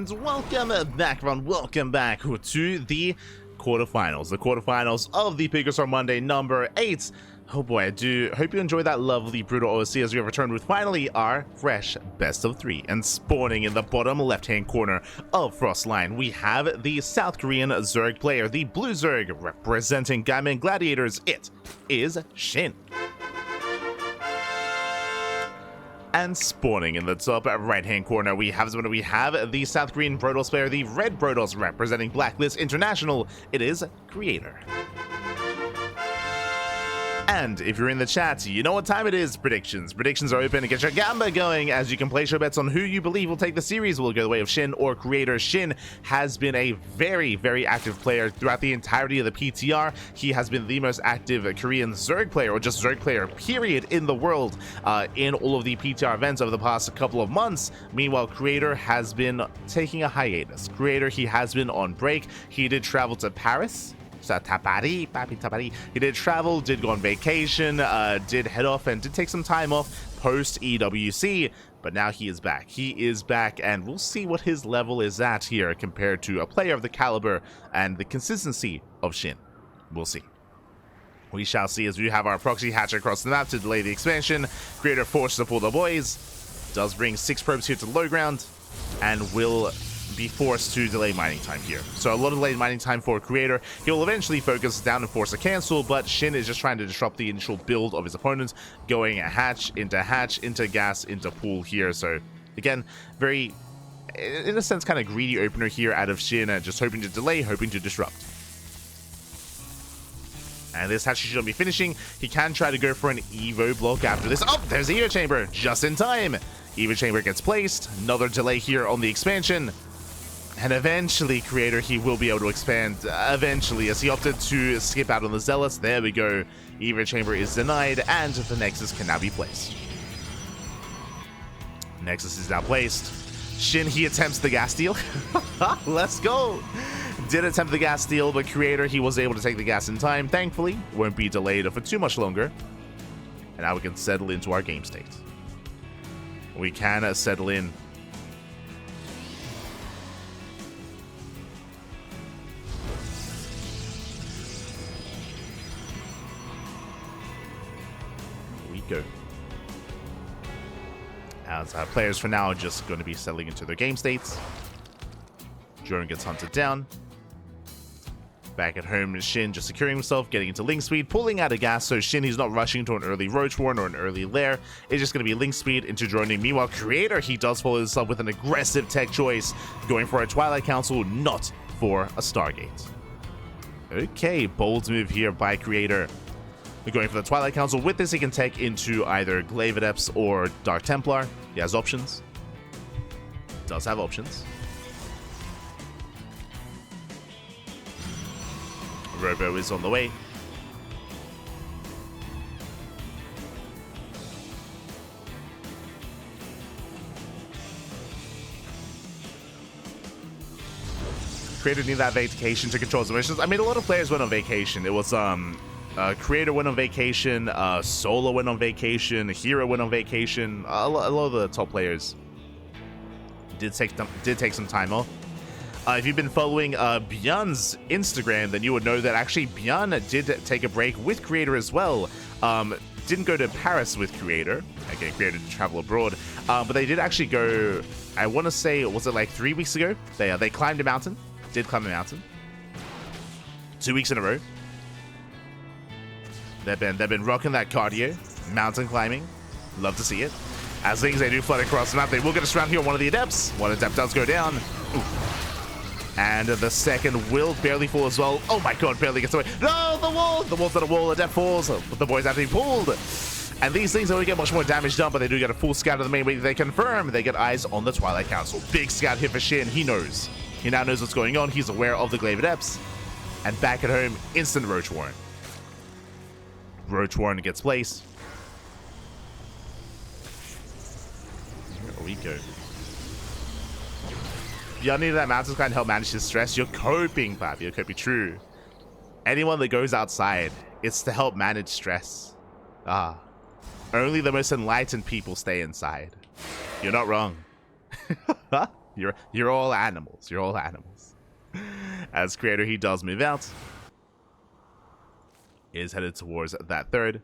and welcome back, everyone. Welcome back to the quarterfinals. The quarterfinals of the PiGosaur Monday number 8. Oh boy, I do hope you enjoyed that lovely brutal OC as we have returned with finally our fresh best of 3. And spawning in the bottom left-hand corner of Frostline, we have the South Korean Zerg player, the Blue Zerg, representing Gaiman Gladiators. It is SHIN. And spawning in the top right-hand corner, we have the South Korean Brodos player, the Red Brodos, representing Blacklist International. It is Creator. And if you're in the chat, you know what time it is. Predictions. Predictions are open to get your gamba going, as you can place your bets on who you believe will take the series. Will go the way of SHIN or Creator. SHIN has been a very, very active player throughout the entirety of the PTR. He has been the most active Korean Zerg player, or just Zerg player, period, in the world in all of the PTR events over the past couple of months. Meanwhile, Creator has been taking a hiatus. Creator, he has been on break. He did travel to Paris. He did travel, did go on vacation, did head off and did take some time off post EWC, but now he is back. He is back, and we'll see what his level is at here compared to a player of the caliber and the consistency of SHIN. We'll see. We shall see, as we have our proxy hatch across the map to delay the expansion. Creator forced to pull the boys, does bring 6 probes here to low ground, and will be forced to delay mining time here. So a lot of delayed mining time for Creator. He will eventually focus down and force a cancel, but SHIN is just trying to disrupt the initial build of his opponents, going hatch, into gas, into pool here. So again, very, in a sense, kind of greedy opener here out of SHIN, just hoping to delay, hoping to disrupt. And this hatch should be finishing. He can try to go for an Evo block after this. Oh, there's the Evo Chamber, just in time. Evo Chamber gets placed. Another delay here on the expansion. And eventually, Creator, he will be able to expand, eventually, as he opted to skip out on the Zealots. There we go. Evo Chamber is denied, and the Nexus can now be placed. Nexus is now placed. SHIN, he attempts the gas steal. Let's go. Did attempt the gas steal, but Creator, he was able to take the gas in time. Thankfully, won't be delayed for too much longer. And now we can settle into our game state. We can settle in. Go. As our players for now are just going to be settling into their game states. Drone gets hunted down. Back at home, SHIN just securing himself, getting into link speed, pulling out of gas, so SHIN, he's not rushing to an early Roach Warren or an early Lair. It's just going to be link speed into droning. Meanwhile, Creator, he does follow this up with an aggressive tech choice, going for a Twilight Council, not for a Stargate. Okay, bold move here by Creator. We're going for the Twilight Council. With this, he can take into either Glaive Adepts or Dark Templar. He has options. Does have options. Robo is on the way. Creator need that vacation to control his missions. I mean, a lot of players went on vacation. It was Creator went on vacation, Solo went on vacation, Hero went on vacation. A lot of the top players did take some time off. If you've been following Björn's Instagram, then you would know that actually Björn did take a break with Creator as well. Didn't go to Paris with Creator. Again, Creator to travel abroad. But they did actually go, I want to say, was it like 3 weeks ago? They climbed a mountain. Did climb a mountain. 2 weeks in a row. They've been rocking that cardio, mountain climbing. Love to see it. As things they do flood across the map, they will get a surround here on one of the Adepts. One Adept does go down. Ooh. And the second will barely fall as well. Oh my god, barely gets away. No, the wall! The wall's not a wall, Adept falls, but the boys have to be pulled. And these things only get much more damage done, but they do get a full scout of the main wave. They confirm they get eyes on the Twilight Council. Big scout hit for SHIN, he knows. He now knows what's going on, he's aware of the Glaive Adepts. And back at home, instant Roach Warren. Roach Warren gets placed. Here we go. You need that mountain kind of help manage his stress. You're coping, Fab. You're coping. True. Anyone that goes outside, it's to help manage stress. Only the most enlightened people stay inside. You're not wrong. You're all animals. You're all animals. As creator, he does move out. Is headed towards that third.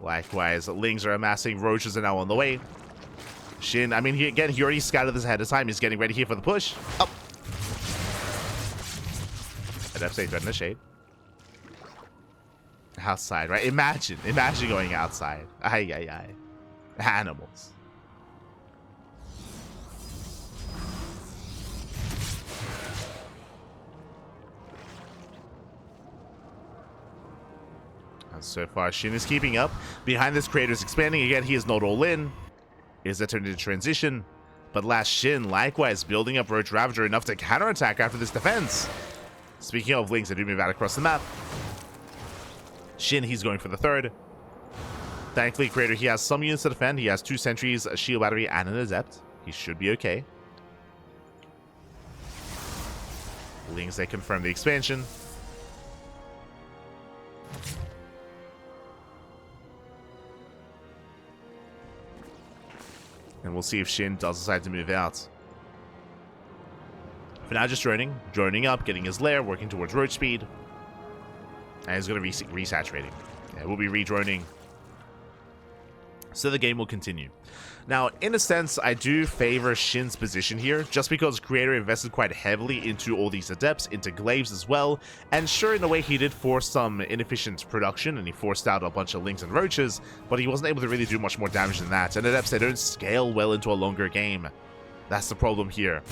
Likewise, Lings are amassing. Roaches are now on the way. Shin, I mean, he already scouted this ahead of time. He's getting ready here for the push. Up. Adepts ain't in the shade. Outside, right? Imagine going outside. Ay, ay, ay. Animals. And so far, Shin is keeping up. Behind this, creator's expanding. Again, he is not all in. Is that turned into transition? But last Shin, likewise, building up Roach Ravager enough to counterattack after this defense. Speaking of Lings, they do move out across the map. Shin, he's going for the third. Thankfully, creator, he has some units to defend. He has 2 sentries, a shield battery, and an adept. He should be okay. Lings, they confirm the expansion. And we'll see if Shin does decide to move out. For now, just droning up, getting his lair, working towards roach speed. And he's going to be resaturating. Yeah, we'll be redroning. So the game will continue. Now, in a sense, I do favor Shin's position here, just because creator invested quite heavily into all these adepts, into glaives as well, and sure, in a way, he did force some inefficient production, and he forced out a bunch of Lings and roaches, but he wasn't able to really do much more damage than that, and adepts, they don't scale well into a longer game. That's the problem here.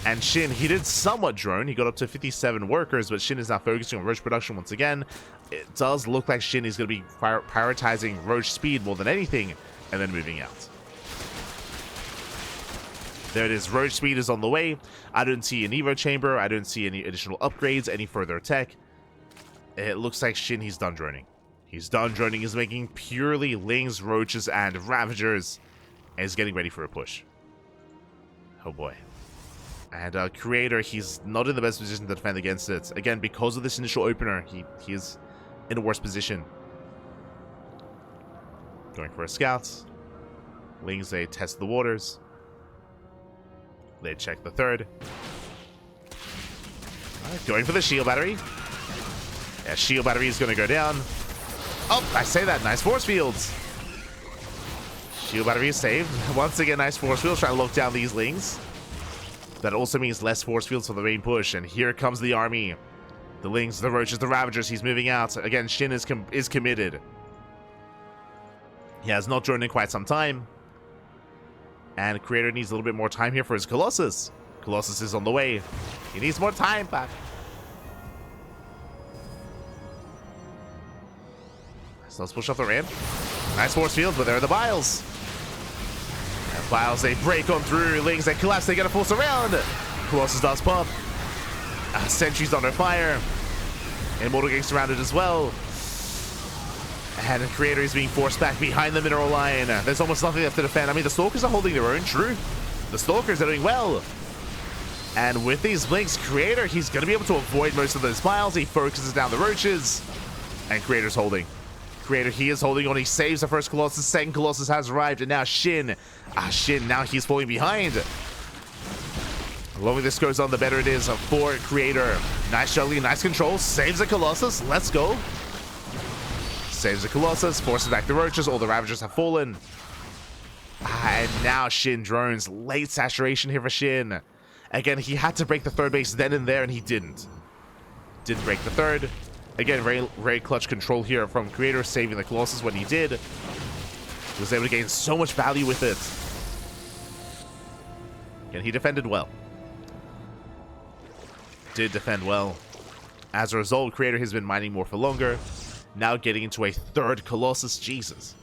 And Shin, he did somewhat drone. He got up to 57 workers, but Shin is now focusing on roach production once again. It does look like Shin is going to be prioritizing roach speed more than anything, and then moving out. There it is. Roach speed is on the way. I don't see an Evo chamber. I don't see any additional upgrades, any further tech. It looks like Shin, he's done droning. He's done droning. He's making purely Lings, roaches, and ravagers, and he's getting ready for a push. Oh boy. And creator, he's not in the best position to defend against it. Again, because of this initial opener, he is in a worse position. Going for a scout. Lings, they test the waters. They check the third. Going for the shield battery. Yeah, shield battery is going to go down. Oh, I say that. Nice force fields. Shield battery is saved. Once again, nice force fields. Trying to lock down these Lings. That also means less force fields for the main push. And here comes the army. The Lings, the roaches, the ravagers. He's moving out. Again, Shin is committed. He has not joined in quite some time. And creator needs a little bit more time here for his Colossus. Colossus is on the way. He needs more time back. So let's push off the ramp. Nice force fields, but there are the Biles. And Biles, they break on through. Lings, they collapse. They get a force around. Colossus does pop. Sentry's under fire. Immortal getting surrounded as well. And the creator is being forced back behind the mineral line. There's almost nothing left to defend. I mean, the Stalkers are holding their own, true. The Stalkers are doing well. And with these Blinks, creator, he's going to be able to avoid most of those piles. He focuses down the roaches. And creator's holding. Creator, he is holding on. He saves the first Colossus. Second Colossus has arrived. And now Shin. Shin, now he's falling behind. The longer this goes on, the better it is for creator. Nice juggling, nice control. Saves the Colossus. Let's go. Saves the Colossus, forces back the roaches. All the Ravagers have fallen. And now Shin drones. Late saturation here for Shin. Again, he had to break the third base then and there, and he didn't. Didn't break the third. Again, very clutch control here from creator, saving the Colossus when he did. He was able to gain so much value with it. Again, he defended well. Did defend well. As a result, creator has been mining more for longer. Now getting into a third Colossus. Jesus.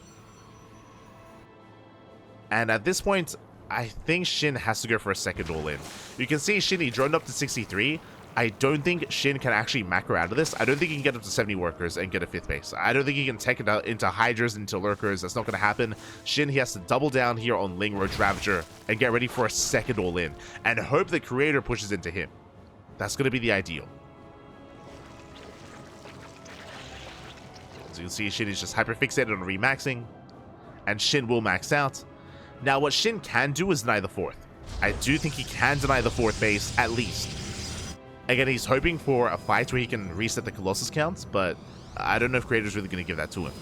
And at this point, I think Shin has to go for a second all-in. You can see Shin, he droned up to 63. I don't think Shin can actually macro out of this. I don't think he can get up to 70 workers and get a 5th base. I don't think he can take it out into Hydras, into Lurkers. That's not going to happen. Shin, he has to double down here on Ling, Roach, Ravager and get ready for a second all-in. And hope the creator pushes into him. That's going to be the ideal. As you can see, Shin is just hyper-fixated on remaxing. and SHIN will max out. Now, what SHIN can do is deny the fourth. I do think he can deny the fourth base, at least. Again, he's hoping for a fight where he can reset the Colossus count, but I don't know if Creator's really going to give that to him.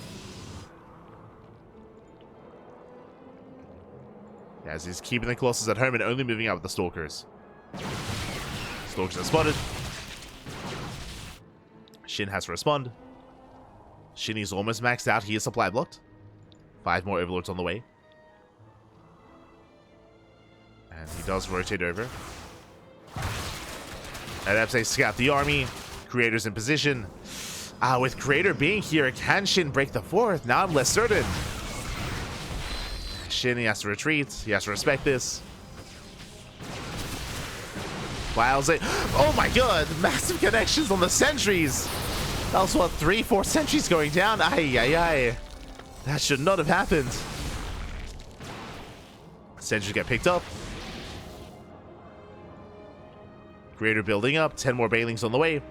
As he's keeping the Colossus at home and only moving out with the Stalkers. Stalkers are spotted. SHIN has to respond. SHIN is almost maxed out. He is supply blocked. 5 more Overlords on the way. And he does rotate over. And that's a scout the army. Creator's in position. With Creator being here, can SHIN break the fourth? Now I'm less certain. SHIN, he has to retreat. He has to respect this. Wowza. Oh my god! Massive connections on the sentries! That was what, 3-4 sentries going down? Ay, ay, ay. That should not have happened. Sentries get picked up. Creator building up. 10 more Bailings on the way.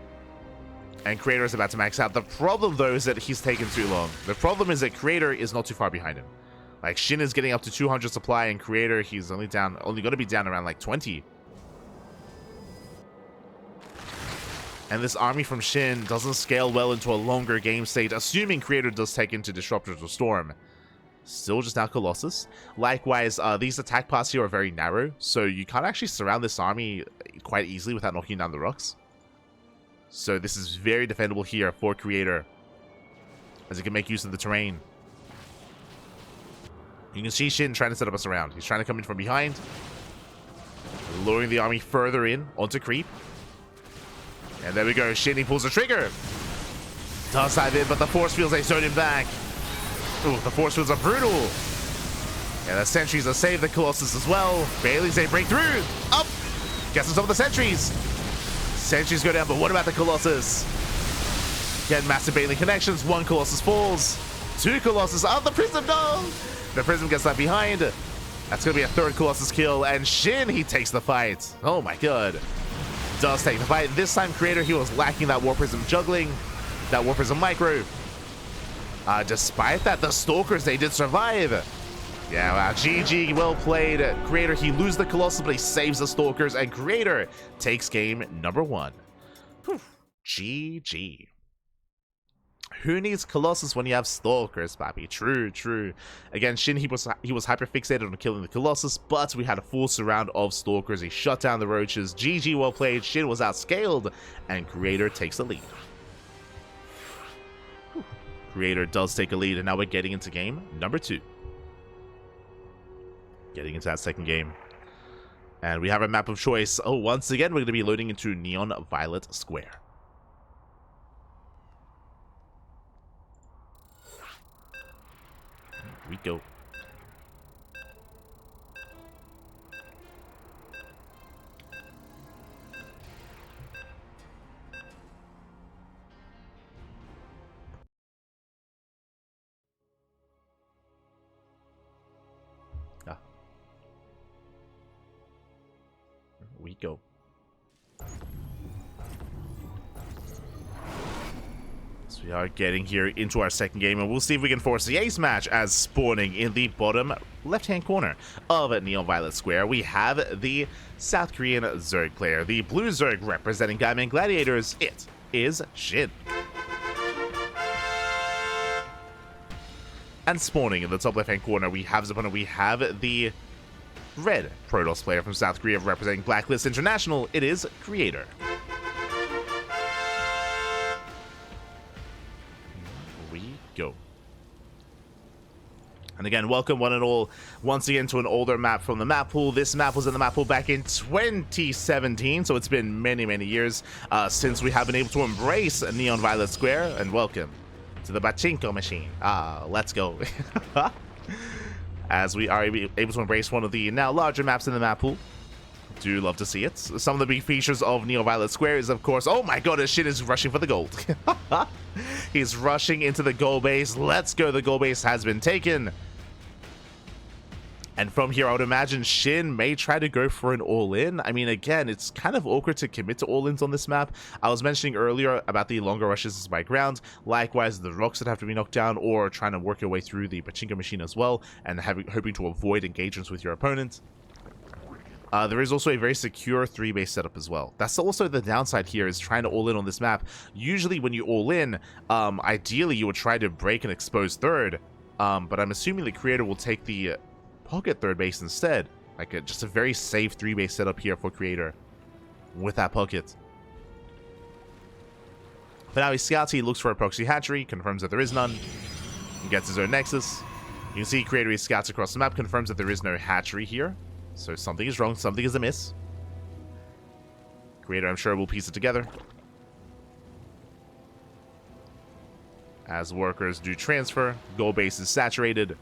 And Creator is about to max out. The problem, though, is that he's taken too long. The problem is that Creator is not too far behind him. Like, SHIN is getting up to 200 supply, and Creator, he's only going to be down around, like, 20. And this army from SHIN doesn't scale well into a longer game state, assuming Creator does take into Disruptors or Storm. Still just now Colossus. Likewise, these attack paths here are very narrow, so you can't actually surround this army quite easily without knocking down the rocks. So this is very defendable here for Creator, as he can make use of the terrain. You can see SHIN trying to set up a surround. He's trying to come in from behind, luring the army further in onto creep. And there we go. SHIN, he pulls the trigger. Does dive in, but the force fields, they zone him back. Ooh, the force fields are brutal. And the sentries have saved the Colossus as well. Bailey's, they break through. Up. Gets some of the sentries. Sentries go down, but what about the Colossus? Again, massive Bailey connections. 1 Colossus falls. 2 Colossus. Oh, the Prism, no. The Prism gets left behind. That's going to be a 3rd Colossus kill. And SHIN, he takes the fight. Oh my god. Does take the fight. This time, Creator, he was lacking that War Prism juggling, that War Prism micro. Despite that, the Stalkers, they did survive. Yeah, wow, GG, well played. Creator, he loses the Colossus, but he saves the Stalkers, and Creator takes game number 1. Whew. GG. Who needs Colossus when you have Stalkers, Papi? True, true. Again, SHIN, he was hyper fixated on killing the Colossus, but we had a full surround of Stalkers. He shut down the roaches. GG, well played. SHIN was outscaled, and Creator takes the lead. Whew. Creator does take a lead, and now we're getting into game number 2. Getting into that second game. And we have a map of choice. Oh, once again, we're going to be loading into Neon Violet Square. We go. We go. So we are getting here into our second game, and we'll see if we can force the ace match, as spawning in the bottom left-hand corner of Neon Violet Square, we have the South Korean Zerg player. The blue Zerg representing Diamond Gladiators, it is SHIN. And spawning in the top left-hand corner, we have the red Protoss player from South Korea representing Blacklist International, it is Creator. We go. And again, welcome one and all once again to an older map from the map pool. This map was in the map pool back in 2017, so it's been many, many years since we have been able to embrace Neon Violet Square, and welcome to the Pachinko machine. Let's go. As we are able to embrace one of the now larger maps in the map pool. Do love to see it. Some of the big features of Neon Violet Square is, of course, oh my god, this shit is rushing for the gold. He's rushing into the gold base. Let's go, the gold base has been taken. And from here, I would imagine Shin may try to go for an all-in. I mean, again, it's kind of awkward to commit to all-ins on this map. I was mentioning earlier about the longer rushes by ground. Likewise, the rocks that have to be knocked down, or trying to work your way through the pachinko machine as well, and hoping to avoid engagements with your opponent. There is also a very secure 3-base setup as well. That's also the downside here, is trying to all-in on this map. Usually when you all-in, ideally you would try to break an exposed third, but I'm assuming the creator will take the pocket 3rd base instead. Like just a very safe 3-base setup here for creator with that pocket. But now he scouts, he looks for a proxy hatchery, confirms that there is none, and gets his own nexus. You can see creator, he scouts across the map, confirms that there is no hatchery here. So something is wrong, something is amiss. Creator, I'm sure, will piece it together. As workers do transfer, goal base is saturated.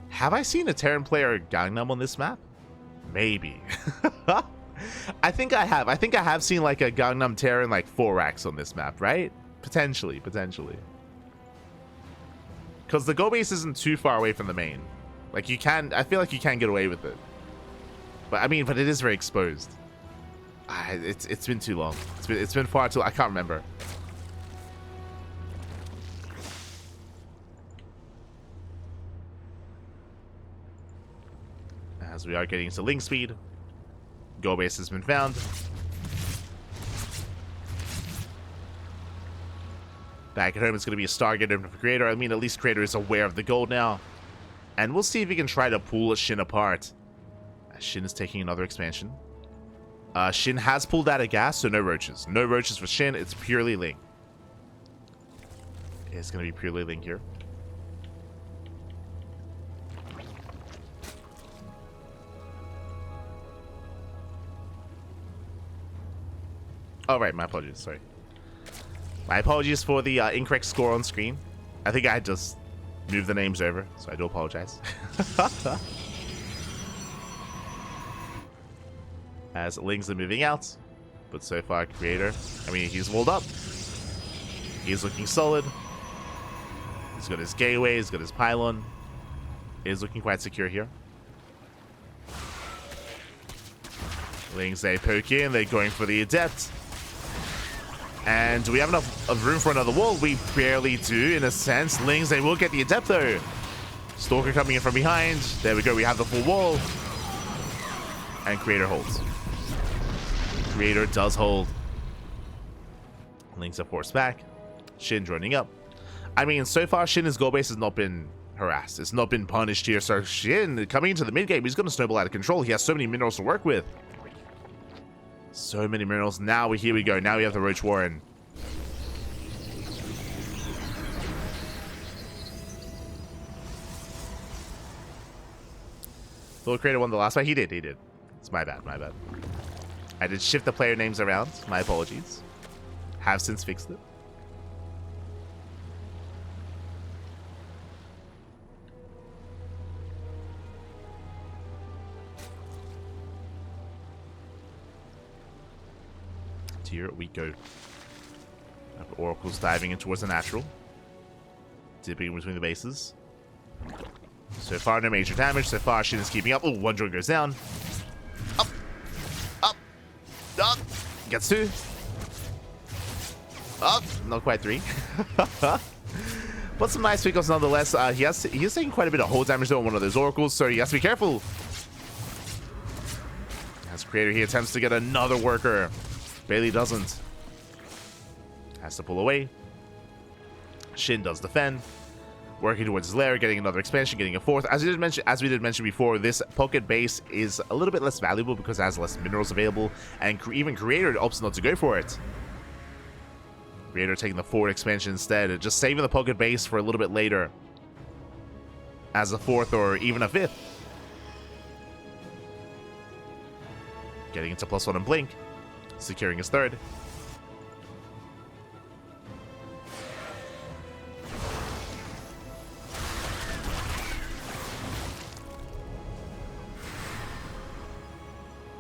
Have I seen a Terran player Gangnam on this map? Maybe. I think I have. I think I have seen like a Gangnam Terran like 4x on this map, right? Potentially. Because the go base isn't too far away from the main. Like you can, I feel like you can get away with it. But I mean, but it is very exposed. It's been too long. It's been far too, I can't remember. As we are getting into link speed, go base has been found. Back at home, it's going to be a Stargate open for creator. I mean, at least creator is aware of the gold now. And we'll see if he can try to pull Shin apart. Shin is taking another expansion. Shin has pulled out of gas, so no roaches. No roaches for Shin. It's purely Ling. It's going to be purely Ling here. Oh, right. My apologies. Sorry. My apologies for the incorrect score on screen. I think I just moved the names over, so I do apologize. As Lings are moving out, but so far creator, I mean, he's walled up. He's looking solid. He's got his gateway, he's got his pylon. He's looking quite secure here. Lings, they poke in, they're going for the adept. And do we have enough of room for another wall? We barely do, in a sense. Lings, they will get the adept though. Stalker coming in from behind. There we go, we have the full wall. And creator holds. Creator does hold. Lings are forced back. Shin joining up. I mean, so far Shin's goal base has not been harassed. It's not been punished here. So Shin, coming into the mid game, he's going to snowball out of control. He has so many minerals to work with. So many minerals. Now here we go. Now we have the Roach Warren. Thought creator won the last fight. He did. It's my bad. I did shift the player names around. My apologies. Have since fixed it. Here we go. Oracle's diving in towards the natural. Dipping in between the bases. So far, no major damage. So far, Shin is keeping up. Oh, one drone goes down. Up. Gets 2. Up. Not quite 3. But some nice pickups nonetheless. He's taking quite a bit of hold damage though on one of those oracles, so he has to be careful. As creator, he attempts to get another worker. Bailey doesn't. Has to pull away. Shin does defend. Working towards his lair, getting another expansion, getting a 4th. As we did mention before, this pocket base is a little bit less valuable because it has less minerals available, and even creator opts not to go for it. Creator taking the forward expansion instead, just saving the pocket base for a little bit later as a 4th or even a 5th. Getting into +1 and blink. Securing his 3rd.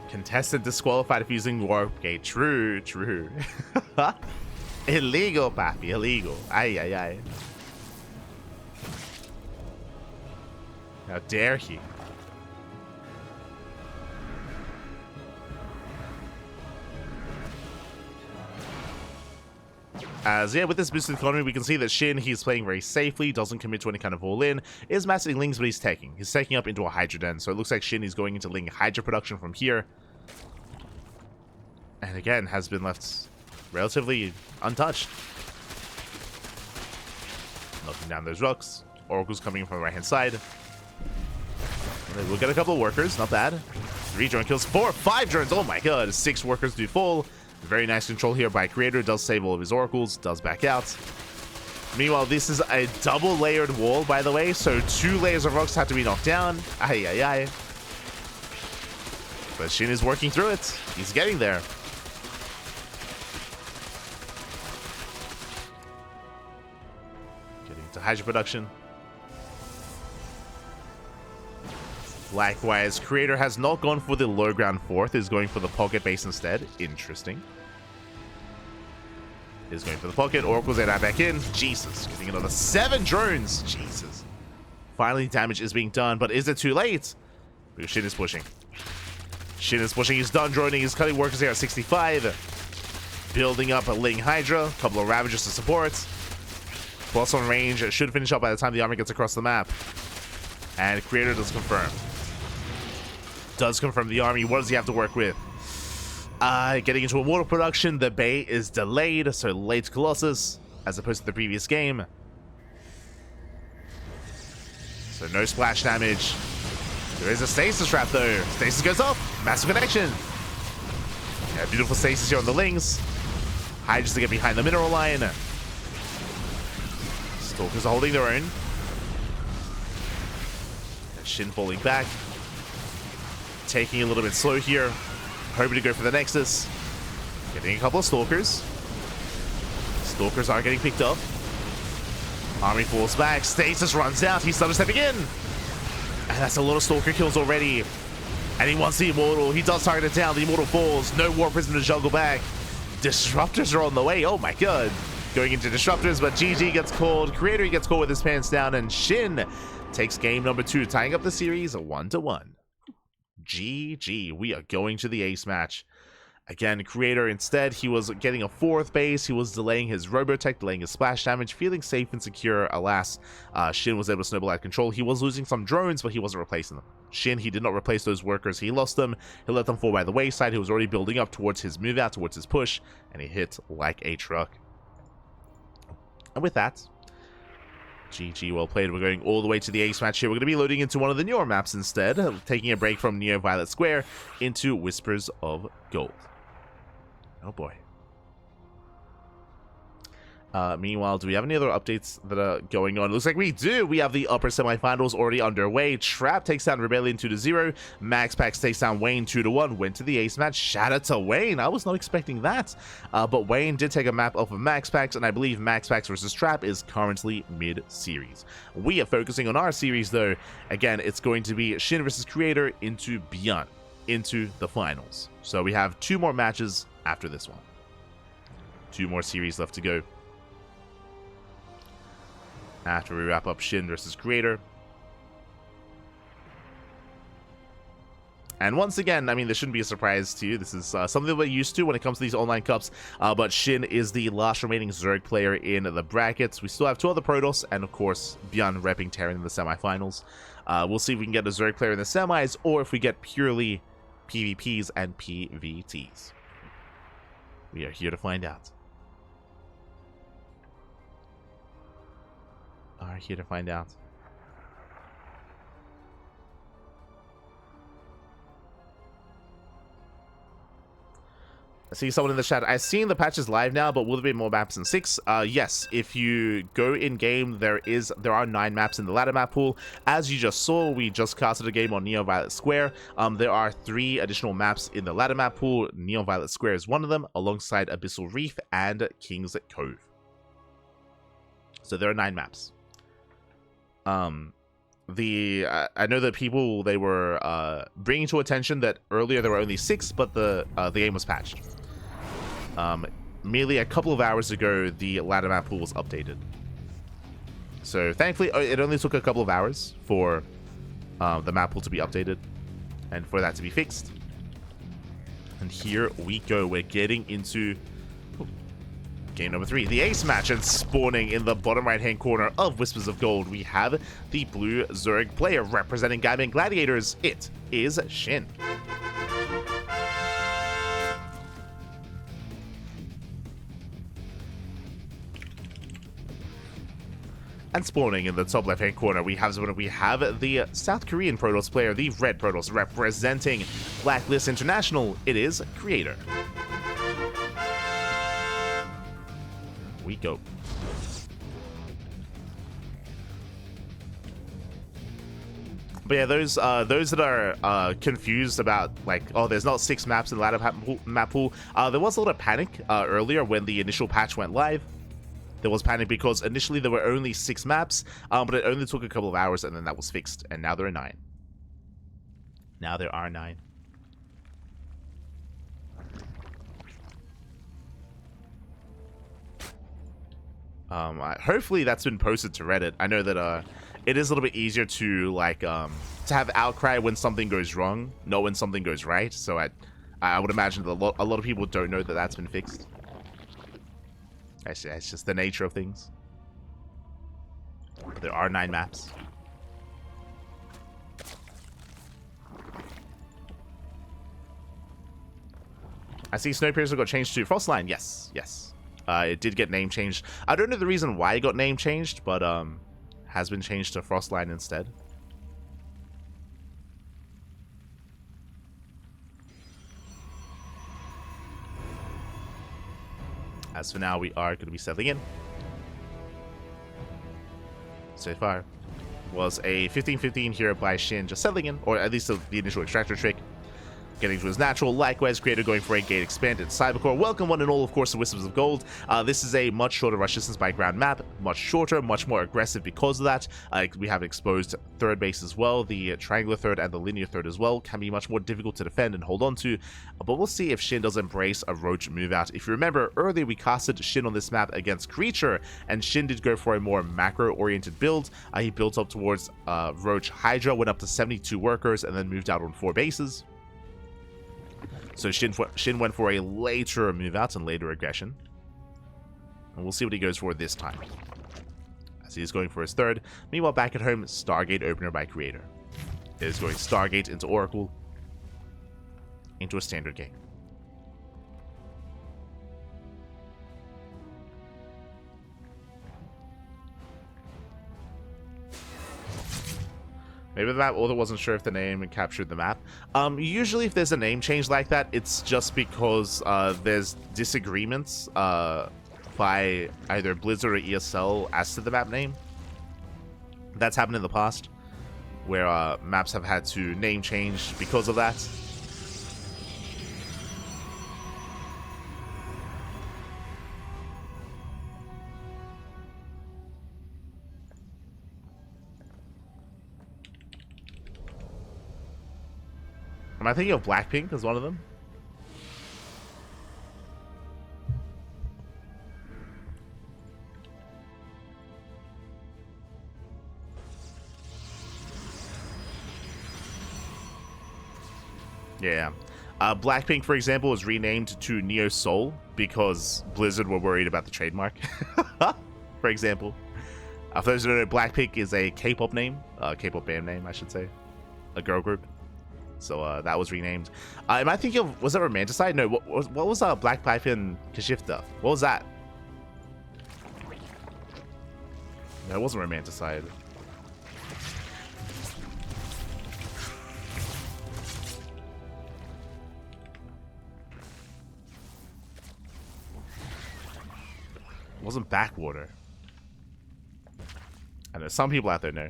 Contestant disqualified if using warp gate. True. Illegal, papi. Illegal. Ay. How dare he? As, yeah, with this boosted economy, we can see that SHIN, he's playing very safely, doesn't commit to any kind of all-in, is massing Lings, but he's taking. He's taking up into a Hydra Den, so it looks like SHIN is going into Ling Hydra production from here. And again, has been left relatively untouched. Knocking down those rocks. Oracle's coming in from the right-hand side. And we'll get a couple of workers, not bad. 3 drone kills, 4, 5 drones, oh my god, 6 workers do fall. Very nice control here by Creator, does save all of his oracles, does back out. Meanwhile, this is a double layered wall, by the way, so 2 layers of rocks have to be knocked down. Ay, ay, ay. But SHIN is working through it. He's getting there. Getting to Hydra production. Likewise, Creator has not gone for the low ground 4th, is going for the pocket base instead. Interesting. Is going for the pocket. Oracle's there back in. Jesus. Getting another 7 drones. Jesus. Finally, damage is being done, but is it too late? Because SHIN is pushing. SHIN is pushing. He's done droning. He's cutting workers here at 65. Building up a Ling Hydra. A couple of Ravagers to support. Plus on range. Should finish up by the time the army gets across the map. And Creator does confirm. Does confirm the army. What does he have to work with? Getting into immortal production, the Bay is delayed, so late Colossus, as opposed to the previous game. So no splash damage. There is a stasis trap though. Stasis goes off. Massive connection. Yeah, beautiful stasis here on the Lings. Hydras to get behind the mineral line. Stalkers are holding their own. SHIN falling back. Taking a little bit slow here. Hoping to go for the Nexus. Getting a couple of Stalkers. Stalkers are getting picked up. Army falls back. Stasis runs out. He's started stepping in. And that's a lot of Stalker kills already. And he wants the Immortal. He does target it down. The Immortal falls. No War Prism to juggle back. Disruptors are on the way. Oh my god. Going into Disruptors, but GG gets called. Creator gets called with his pants down. And SHIN takes game number 2, tying up the series 1-1. GG. We are going to the ace match. Again, Creator instead, he was getting a 4th base. He was delaying his Robotech, delaying his splash damage, feeling safe and secure. Alas, SHIN was able to snowball out control. He was losing some drones, but he wasn't replacing them. SHIN, he did not replace those workers. He lost them. He let them fall by the wayside. He was already building up towards his move out, towards his push, and he hit like a truck. And with that, GG, well played. We're going all the way to the ace match here. We're going to be loading into one of the newer maps instead, taking a break from Neo Violet Square into Whispers of Gold. Oh boy. Meanwhile, do we have any other updates that are going on? It looks like we do. We have the upper semifinals already underway. Trap takes down Rebellion 2-0. Max Pax takes down Wayne 2-1. Went to the ace match. Shout out to Wayne. I was not expecting that. But Wayne did take a map off of Max Pax, and I believe Max Pax versus Trap is currently mid-series. We are focusing on our series, though. Again, it's going to be SHIN versus Creator into Beyond, into the finals. So we have 2 more matches after this one. 2 more series left to go after we wrap up SHIN versus Creator. And once again, I mean, this shouldn't be a surprise to you. This is something we're used to when it comes to these online cups. But SHIN is the last remaining Zerg player in the brackets. We still have 2 other Protoss, and of course, Beyond repping Terran in the semifinals. We'll see if we can get a Zerg player in the semis, or if we get purely PvPs and PvTs. We are here to find out. Are here to find out. I see someone in the chat. I've seen the patches live now, but will there be more maps in 6? Yes, if you go in game, there are 9 maps in the ladder map pool. As you just saw, we just casted a game on Neo Violet Square. There are 3 additional maps in the ladder map pool. Neo Violet Square is one of them, alongside Abyssal Reef and King's Cove. So there are 9 maps. I know that people, they were bringing to attention that earlier there were only 6, but the game was patched. Merely a couple of hours ago, the ladder map pool was updated. So thankfully, it only took a couple of hours for the map pool to be updated and for that to be fixed. And here we go. We're getting into game number 3, the ace match, and spawning in the bottom right-hand corner of Whispers of Gold, we have the blue Zerg player representing Gaming Gladiators. It is SHIN. And spawning in the top left-hand corner, we have the South Korean Protoss player, the red Protoss, representing Blacklist International. It is Creator. We go. But yeah, those that are confused about, like, oh, there's not 6 maps in the ladder map pool, there was a lot of panic earlier when the initial patch went live. There was panic because initially there were only 6 maps, but it only took a couple of hours, and then that was fixed, and now there are 9. Now there are 9. Hopefully that's been posted to Reddit. I know that it is a little bit easier to to have outcry when something goes wrong, not when something goes right. So I would imagine that a lot of people don't know that that's been fixed. It's just the nature of things. There are 9 maps. I see Snowpiercer got changed to Frostline. Yes, yes. It did get name changed. I don't know the reason why it got name changed, but has been changed to Frostline instead. As for now, we are going to be settling in. So far, was a 15-15 here by SHIN, just settling in, or at least the initial extractor trick. Getting to his natural. Likewise, Creator going for a gate expanded Cybercore. Welcome one and all, of course, to Whispers of Gold. This is a much shorter rush distance by ground map. Much shorter, much more aggressive because of that. We have an exposed third base as well. The triangular third and the linear third as well can be much more difficult to defend and hold on to. But we'll see if SHIN does embrace a Roach move out. If you remember, earlier we casted SHIN on this map against Creature, and SHIN did go for a more macro-oriented build. He built up towards Roach Hydra, went up to 72 workers, and then moved out on 4 bases. So SHIN went for a later move out and later aggression. And we'll see what he goes for this time, as he is going for his third. Meanwhile, back at home, Stargate opener by Creator. It is going Stargate into Oracle, into a standard game. Maybe the map author wasn't sure if the name captured the map. Usually if there's a name change like that, it's just because there's disagreements by either Blizzard or ESL as to the map name. That's happened in the past, where maps have had to name change because of that. Am I thinking of Blackpink as one of them? Yeah. Blackpink, for example, was renamed to Neo Soul because Blizzard were worried about the trademark, for example. For those who don't know, Blackpink is a K-pop name, K-pop band name, I should say. A girl group. So that was renamed. Am I thinking of, was that Romanticide? No, what was Black Pipe and Kashifta? What was that? No, it wasn't Romanticide. It wasn't Backwater. I know some people out there know.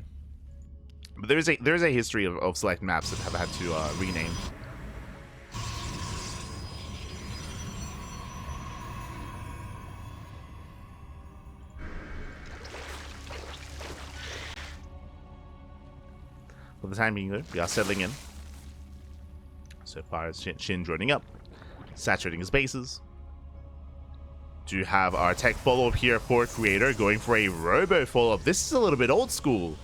But there is a history of select maps that have had to rename. For the time being, though, we are settling in. So far as SHIN joining up, saturating his bases. Do have our tech follow-up here for Creator, going for a robo follow-up. This is a little bit old school.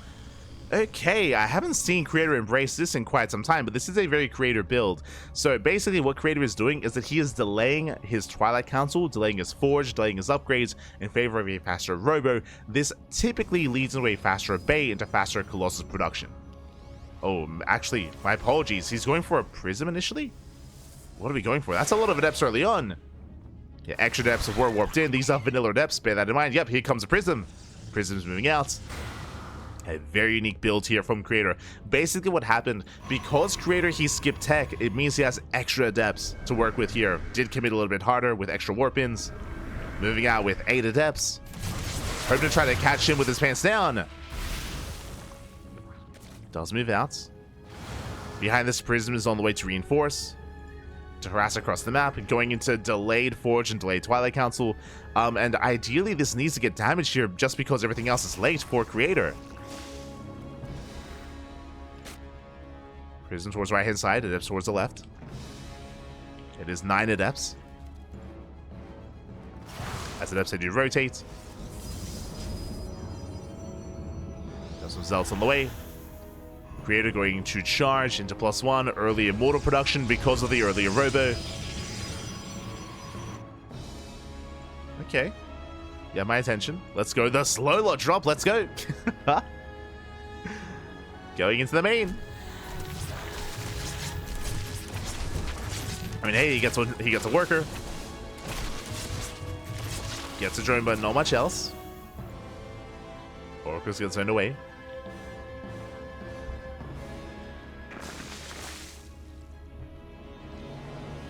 Okay, I haven't seen Creator embrace this in quite some time, but this is a very Creator build. So basically what Creator is doing is that he is delaying his Twilight Council, delaying his Forge, delaying his upgrades in favor of a faster Robo. This typically leads into a faster Bay, into faster Colossus production. Oh, actually, my apologies. He's going for a Prism initially? What are we going for? That's a lot of Adepts early on. Yeah, extra Adepts were warped in. These are vanilla Adepts, bear that in mind. Yep, here comes a Prism. Prism's moving out. A very unique build here from Creator. Basically what happened, because Creator he skipped tech, it means he has extra Adepts to work with here. Did commit a little bit harder with extra warp-ins. Moving out with 8 Adepts. Hope to try to catch him with his pants down. Does move out. Behind this, Prism is on the way to reinforce. To harass across the map, going into delayed Forge and delayed Twilight Council. And ideally this needs to get damaged here just because everything else is late for Creator. Prism towards right hand side, Adepts towards the left. It is 9 Adepts. As Adepts they do rotate. Got some Zealots on the way. Creator going to charge into +1 early Immortal production because of the earlier Robo. Okay. Yeah, my attention. Let's go the slow lot drop. Let's go. Going into the main. I mean, hey, he gets a worker. Gets a drone, but not much else. Oracle's gets turned away.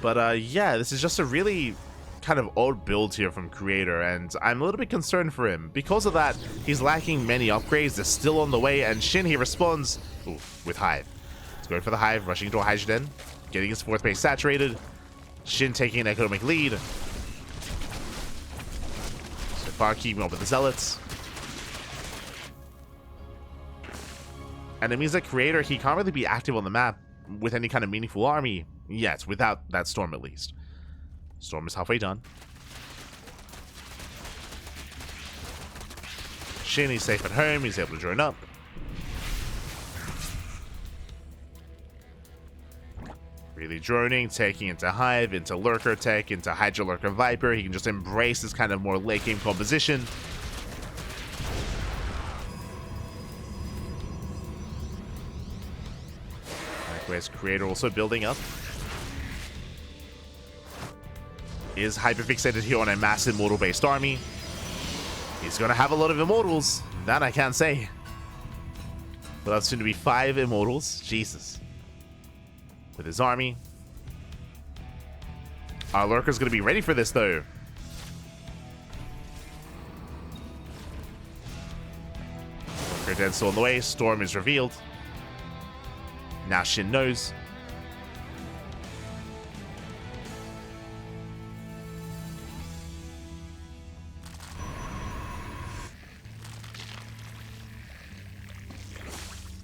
But yeah, this is just a really kind of odd build here from Creator, and I'm a little bit concerned for him. Because of that, he's lacking many upgrades. They're still on the way, and SHIN, he responds with Hive. He's going for the Hive, rushing into a Hydrogen, getting his 4th base saturated. SHIN taking an economic lead. So far, keeping up with the Zealots. And it means that Creator, he can't really be active on the map with any kind of meaningful army yet, without that Storm at least. Storm is halfway done. SHIN, he's safe at home, he's able to join up. Really droning, taking into Hive, into Lurker Tech, into Hydra Lurker Viper. He can just embrace this kind of more late game composition. Likewise, Creator also building up. Is hyper-fixated here on a massive Immortal-based army. He's going to have a lot of Immortals. That I can't say. But that's soon to be 5 Immortals. Jesus. With his army. Our Lurker's going to be ready for this, though. Lurker dead still on the way. Storm is revealed. Now SHIN knows.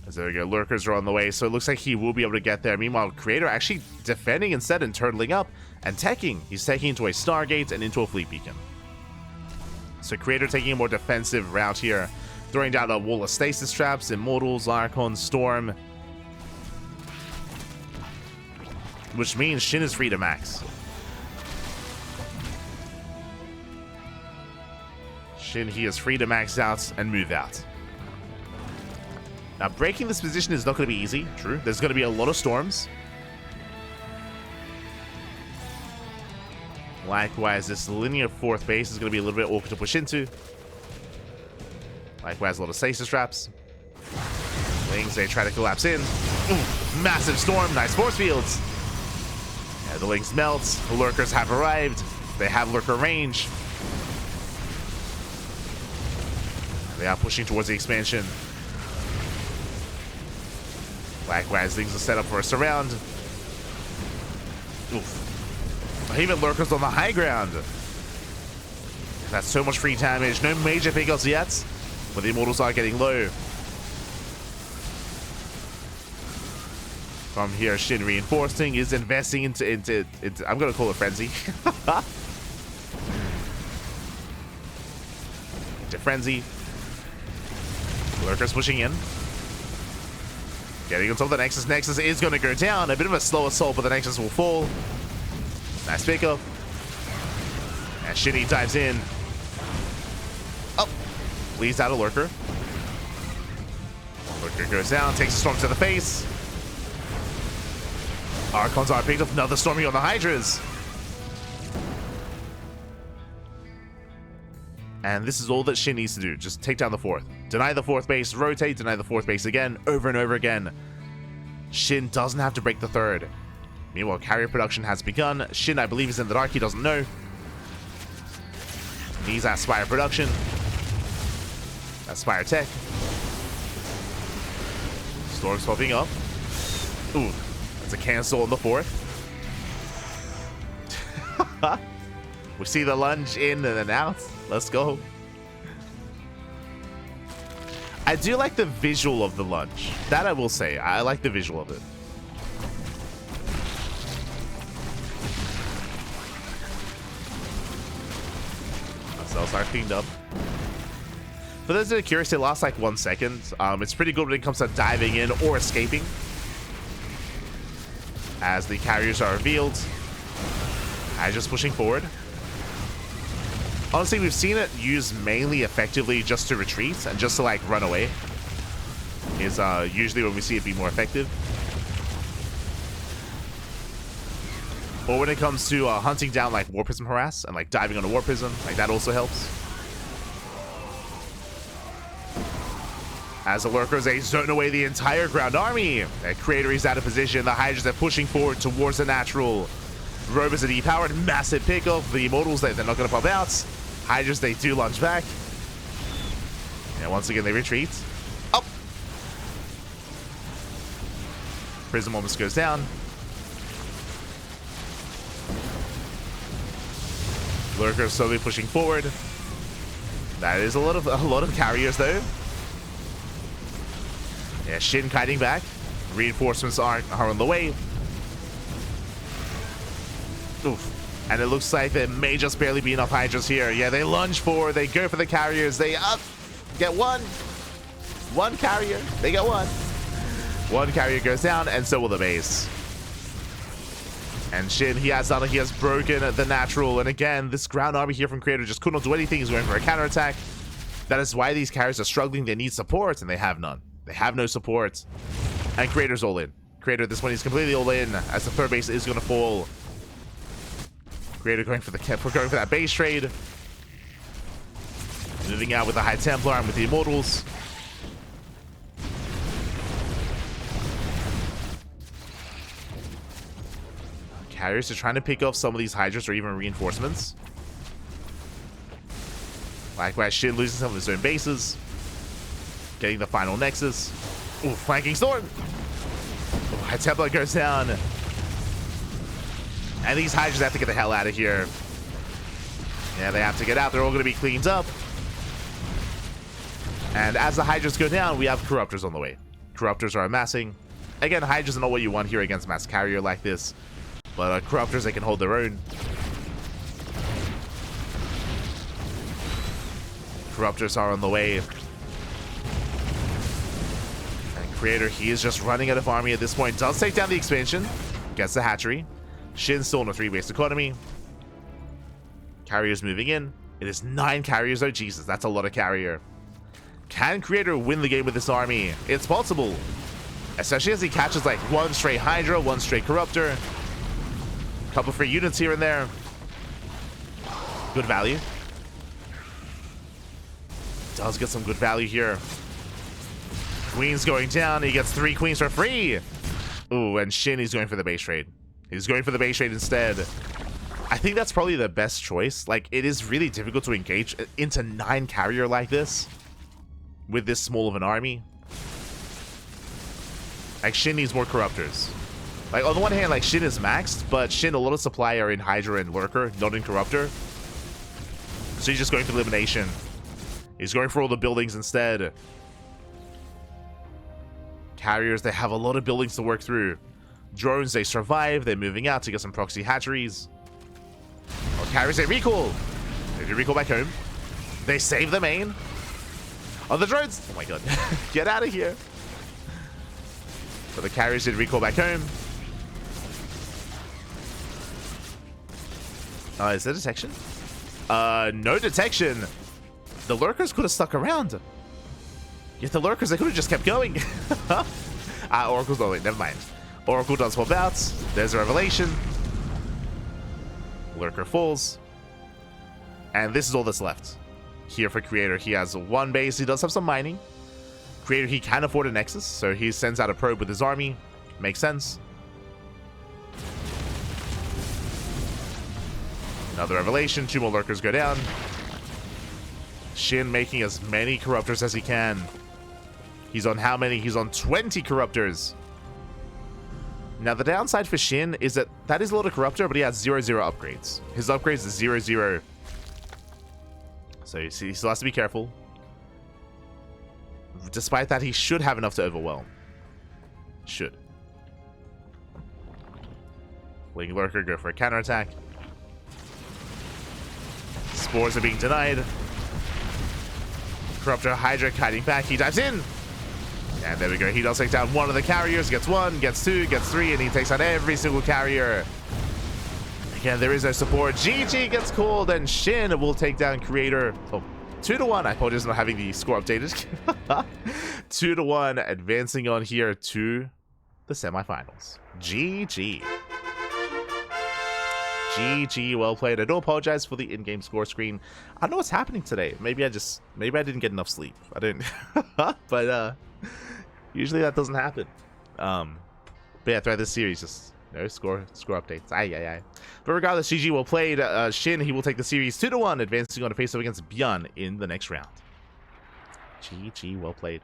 There we go, Lurkers are on the way, so it looks like he will be able to get there. Meanwhile, Creator actually defending instead and turtling up and teching. He's taking into a Stargate and into a Fleet Beacon. So Creator taking a more defensive route here, throwing down a wall of stasis traps, Immortals, Archon, Storm. Which means SHIN is free to max. SHIN, he is free to max out and move out. Now, breaking this position is not going to be easy. True. There's going to be a lot of storms. Likewise, this linear 4th base is going to be a little bit awkward to push into. Likewise, a lot of stasis traps. Lings, they try to collapse in. Ooh, massive storm. Nice force fields. Yeah, the Lings melt. The Lurkers have arrived. They have Lurker range. They are pushing towards the expansion. Likewise, things are set up for a surround. Oof. Even Lurkers on the high ground. That's so much free damage. No major pickups yet, but the Immortals are getting low. From here, SHIN reinforcing, is investing into I'm gonna call it Frenzy. Into Frenzy. Lurkers pushing in. Getting on top of the Nexus. Nexus is going to go down. A bit of a slow assault, but the Nexus will fall. Nice pickup. And SHIN dives in. Oh. Leaves out a Lurker. Lurker goes down. Takes a Storm to the face. Archons are picked up. Another Storming on the Hydras. And this is all that SHIN needs to do. Just take down the 4th. Deny the 4th base. Rotate. Deny the 4th base again. Over and over again. SHIN doesn't have to break the 3rd. Meanwhile, carrier production has begun. SHIN, I believe, is in the dark. He doesn't know. Needs Aspire production. Aspire tech. Storm's popping up. Ooh. That's a cancel on the 4th. We see the lunge in and then out. Let's go. I do like the visual of the lunge. That I will say. I like the visual of it. Cells are cleaned up. For those that are curious, it lasts like 1 second. It's pretty good when it comes to diving in or escaping. As the carriers are revealed. Just pushing forward. Honestly, we've seen it used mainly effectively just to retreat and just to like run away. Is usually when we see it be more effective. Or when it comes to hunting down like War Prism harass and like diving on a War Prism, like that also helps. As the Lurkers, they zone away the entire ground army. The Creator is out of position. The Hydras are pushing forward towards the natural. Rovers are depowered. Massive pickup. The Immortals, they're not going to pop out. Hydras, they do lunge back. And once again, they retreat. Up. Prism almost goes down. Lurker slowly pushing forward. That is a lot of carriers though. Yeah, SHIN kiting back. Reinforcements are on the way. Oof. And it looks like there may just barely be enough Hydras here. Yeah, they lunge forward. They go for the carriers. They get one. One carrier. They get one. One carrier goes down, and so will the base. And SHIN, he has broken the natural. And again, this ground army here from Creator just could not do anything. He's going for a counterattack. That is why these carriers are struggling. They need support, and they have none. They have no support. And Creator's all in. Creator at this point is completely all in, as the 3rd base is going to fall. Creator going for that base trade. Moving out with the High Templar and with the Immortals. Carriers are trying to pick off some of these Hydras or even reinforcements. Likewise, SHIN losing some of his own bases. Getting the final Nexus. Ooh, flanking Storm. Ooh, High Templar goes down. And these Hydras have to get the hell out of here. Yeah, they have to get out. They're all going to be cleaned up. And as the Hydras go down, we have Corruptors on the way. Corruptors are amassing. Again, Hydras are not what you want here against Mass Carrier like this. But Corruptors, they can hold their own. Corruptors are on the way. And Creator, he is just running out of army at this point. Does take down the expansion. Gets the hatchery. SHIN still in a 3-base economy. Carriers moving in. It is 9 carriers though. Jesus, that's a lot of carrier. Can Creator win the game with this army? It's possible. Especially as he catches like 1 straight Hydra, 1 straight Corruptor. Couple free units here and there. Good value. Does get some good value here. Queen's going down. He gets 3 queens for free. Ooh, and SHIN is going for the base trade. He's going for the base trade instead. I think that's probably the best choice. Like, it is really difficult to engage into 9 carrier like this with this small of an army. Like, SHIN needs more Corruptors. Like, on the one hand, like, SHIN is maxed, but SHIN, a lot of supply are in Hydra and Lurker, not in Corruptor. So he's just going for elimination. He's going for all the buildings instead. Carriers, they have a lot of buildings to work through. Drones, they survive. They're moving out to get some proxy hatcheries. Oh, carriers, they recall. They do recall back home. They save the main. Oh, the drones. Oh my god. Get out of here. But the carriers did recall back home. Is there detection? No detection. The lurkers could have stuck around. Yet the lurkers, they could have just kept going. Oracle's, oh wait, never mind. Oracle does swap out. There's a revelation. Lurker falls. And this is all that's left. Here for Creator, he has one base. He does have some mining. Creator, he can afford a Nexus, so he sends out a probe with his army. Makes sense. Another revelation. 2 more lurkers go down. SHIN making as many corruptors as he can. He's on how many? He's on 20 corruptors. Now, the downside for SHIN is that is a lot of corruptor, but he has 0-0 upgrades. His upgrades is 0-0. So he still has to be careful. Despite that, he should have enough to overwhelm. Should. Wing Lurker, go for a counterattack. Spores are being denied. Corruptor Hydra hiding back. He dives in. And there we go. He does take down one of the carriers. Gets 1, gets 2, gets 3, and he takes out every single carrier. Again, there is no support. GG gets called, and SHIN will take down Creator. Oh, 2-1. I apologize for not having the score updated. 2-1, advancing on here to the semifinals. GG. GG, well played. I do apologize for the in-game score screen. I don't know what's happening today. Maybe I didn't get enough sleep. I didn't. But usually that doesn't happen. But yeah, throughout this series, just no score updates. Aye. But regardless, GG, well played. SHIN, he will take the series 2-1, advancing on to face off against Bjorn in the next round. GG, well played.